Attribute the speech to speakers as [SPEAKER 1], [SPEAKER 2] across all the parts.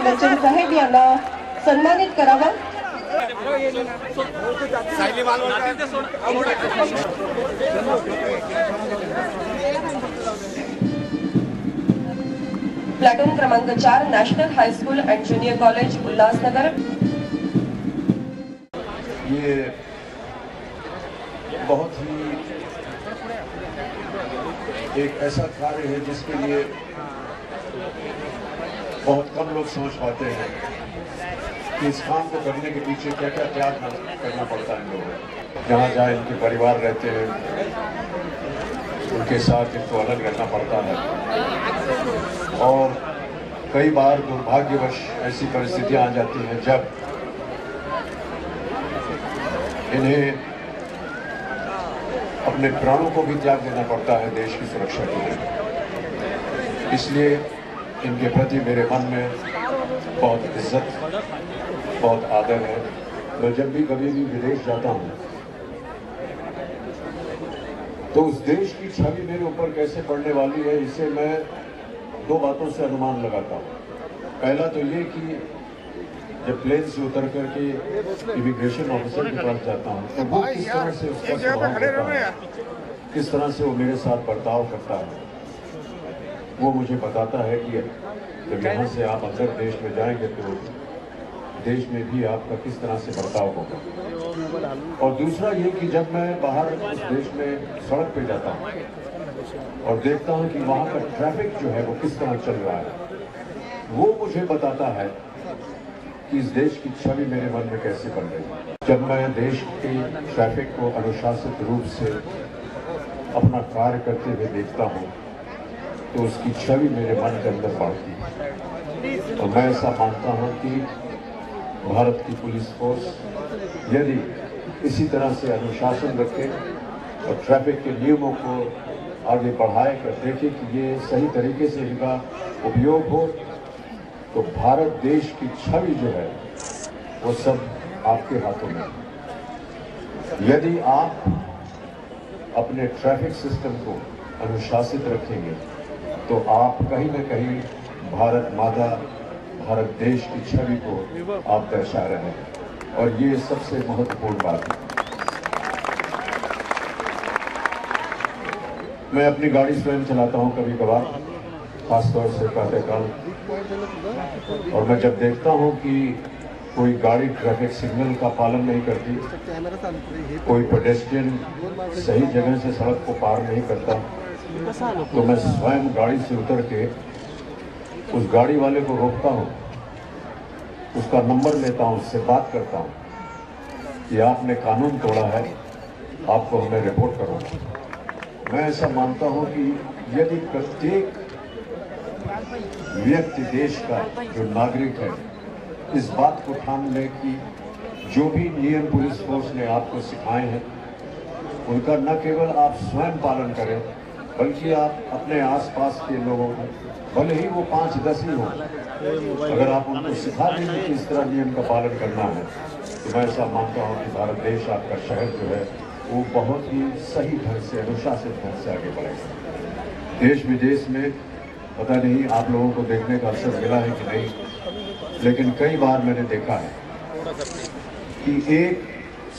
[SPEAKER 1] बच्चन साहेब यांना सन्मानित करावं। प्लाटून क्रमांक 4 national high school and junior college Ulhasnagar.
[SPEAKER 2] ये बहुत ही एक ऐसा कार्य है जिसके लिए बहुत कम लोग समझ पाते हैं कि इस काम को करने के पीछे क्या क्या त्याग करना पड़ता है। लोगों जहाँ जहाँ इनके परिवार रहते हैं उनके साथ इनको अलग रहना पड़ता है और कई बार दुर्भाग्यवश ऐसी परिस्थितियां आ जाती हैं जब इन्हें अपने प्राणों को भी त्याग देना पड़ता है देश की सुरक्षा के लिए। इसलिए इनके प्रति मेरे मन में बहुत इज्जत, बहुत आदर है। मैं जब भी कभी भी विदेश जाता हूँ तो उस देश की छवि मेरे ऊपर कैसे पड़ने वाली है, इसे मैं दो बातों से अनुमान लगाता हूँ। पहला तो ये कि जब प्लेन से उतर करके इमिग्रेशन ऑफिसर के पास जाता हूँ तो वो किस तरह से उसका स्वभाव होता है, किस तरह से वो मेरे साथ बर्ताव करता है, वो मुझे बताता है कि जब यहाँ से आप अंदर देश में जाएंगे तो देश में भी आपका किस तरह से बर्ताव होगा। और दूसरा ये कि जब मैं बाहर उस देश में सड़क पे जाता हूँ और देखता हूँ कि वहाँ का ट्रैफिक जो है वो किस तरह चल रहा है, वो मुझे बताता है कि इस देश की छवि मेरे मन में कैसे बन रही है। जब मैं देश के ट्रैफिक को अनुशासित रूप से अपना कार्य करते हुए देखता हूँ तो उसकी छवि मेरे मन के अंदर बढ़ती है। और मैं ऐसा मानता हूँ कि भारत की पुलिस फोर्स यदि इसी तरह से अनुशासन रखे और ट्रैफिक के नियमों को आगे बढ़ाए कर देखे कि ये सही तरीके से इनका उपयोग हो, तो भारत देश की छवि जो है वो सब आपके हाथों में है। यदि आप अपने ट्रैफिक सिस्टम को अनुशासित रखेंगे तो आप कहीं न कहीं भारत माता, भारत देश की छवि को आप दर्शा रहे हैं और ये सबसे महत्वपूर्ण बात है। मैं अपनी गाड़ी स्वयं चलाता हूं कभी कभार, खासतौर से प्रातःकाल, और मैं जब देखता हूं कि कोई गाड़ी ट्रैफिक सिग्नल का पालन नहीं करती, कोई पेडेस्ट्रियन सही जगह से सड़क को पार नहीं करता, तो मैं स्वयं गाड़ी से उतर के उस गाड़ी वाले को रोकता हूं, उसका नंबर लेता हूं, उससे बात करता हूं कि आपने कानून तोड़ा है, आपको हमें रिपोर्ट करो। मैं ऐसा मानता हूं कि यदि प्रत्येक व्यक्ति, देश का जो नागरिक है, इस बात को ठान ले कि जो भी नियम पुलिस फोर्स ने आपको सिखाए हैं उनका न केवल आप स्वयं पालन करें बल्कि आप अपने आसपास के लोगों को, भले ही वो 5-10 ही हों, अगर आप उनको सिखा देंगे कि इस तरह नियम का पालन करना है, तो मैं ऐसा मानता हूँ कि भारत देश, आपका शहर जो है वो बहुत ही सही ढंग से, अनुशासित ढंग से आगे बढ़ेगा। देश विदेश में पता नहीं आप लोगों को देखने का अवसर मिला है कि नहीं, लेकिन कई बार मैंने देखा है कि एक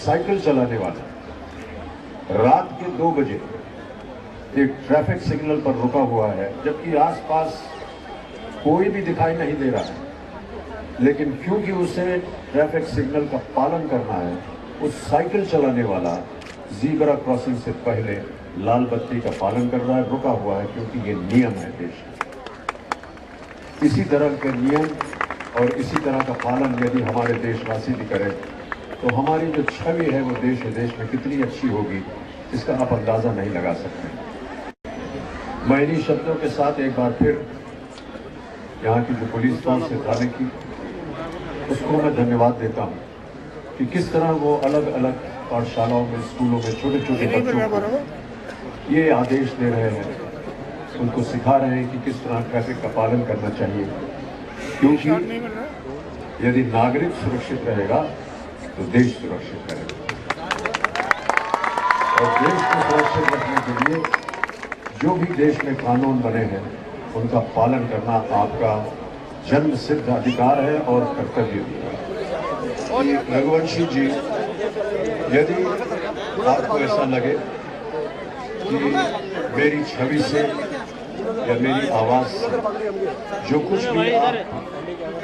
[SPEAKER 2] साइकिल चलाने वाला रात के 2 बजे एक ट्रैफिक सिग्नल पर रुका हुआ है, जबकि आसपास कोई भी दिखाई नहीं दे रहा है, लेकिन क्योंकि उसे ट्रैफिक सिग्नल का पालन करना है, उस साइकिल चलाने वाला ज़ीब्रा क्रॉसिंग से पहले लाल बत्ती का पालन कर रहा है, रुका हुआ है, क्योंकि ये नियम है देश का। इसी तरह के नियम और इसी तरह का पालन यदि हमारे देशवासी भी करें तो हमारी जो छवि है वो देश विदेश में कितनी अच्छी होगी, इसका आप अंदाज़ा नहीं लगा सकते। मैं इन्हीं शब्दों के साथ एक बार फिर यहाँ की जो पुलिस फोर्स है थाने की, उसको मैं धन्यवाद देता हूँ कि किस तरह वो अलग अलग पाठशालाओं में, स्कूलों में छोटे छोटे बच्चों को ये आदेश दे रहे हैं, उनको सिखा रहे हैं कि किस तरह ट्रैफिक का पालन करना चाहिए, क्योंकि यदि नागरिक सुरक्षित रहेगा तो देश सुरक्षित रहेगा। और देश को सुरक्षित रखने के लिए जो भी देश में कानून बने हैं उनका पालन करना आपका जन्म सिद्ध अधिकार है और कर्तव्य भी है। कि रघुवंशी जी, यदि आपको ऐसा लगे कि मेरी छवि से या मेरी आवाज से जो कुछ भी आप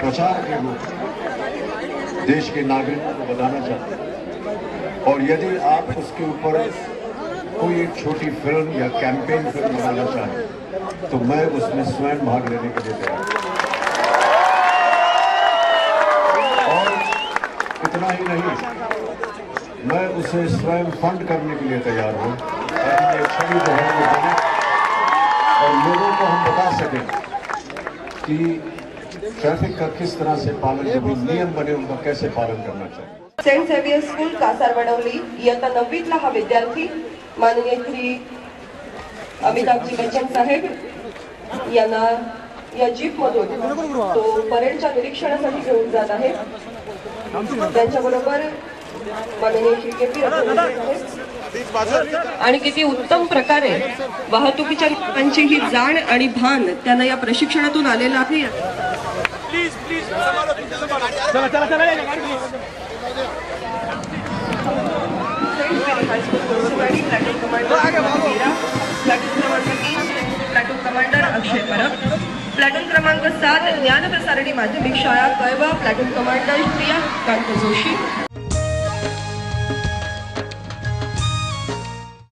[SPEAKER 2] प्रचार के रूप में देश के नागरिकों को बताना चाहते हैं, और यदि आप उसके ऊपर कोई एक छोटी फिल्म या कैंपेन फिल्म बनाना चाहें, तो मैं उसमें स्वयं भाग लेने के लिए तैयार हूं। और इतना ही नहीं, मैं उसे स्वयं फंड करने के लिए तैयार हूं, ताकि ये छवि जो है वो बने और लोगों को हम बता सकें कि ट्रैफिक का किस तरह से पालन, जो भी नियम बने उनका कैसे पालन करना चाहिए।
[SPEAKER 1] सेंट झेवियर स्कूल कासारवडवली इयत्ता 9वीतला हा विद्यार्थी माननीय श्री अमिताभजी बच्चन साहेब यांना या जीप मधून तो परेडच्या निरीक्षणासाठी घेऊन जात आहे। त्यांच्याबरोबर माननीय श्री के.पी. आणि किती उत्तम प्रकारे वाहतुकीच्या लोकांची ही जाण आणि भान त्यांना या प्रशिक्षणातून आलेलं आहे।
[SPEAKER 3] चला चला चला
[SPEAKER 1] प्लाटून कमांडर अक्षय परब, प्लाटून क्रमांक 7 ज्ञान प्रसारणी माध्यमिक शाळा कळवा, प्लाटून कमांडर प्रिया कांत जोशी,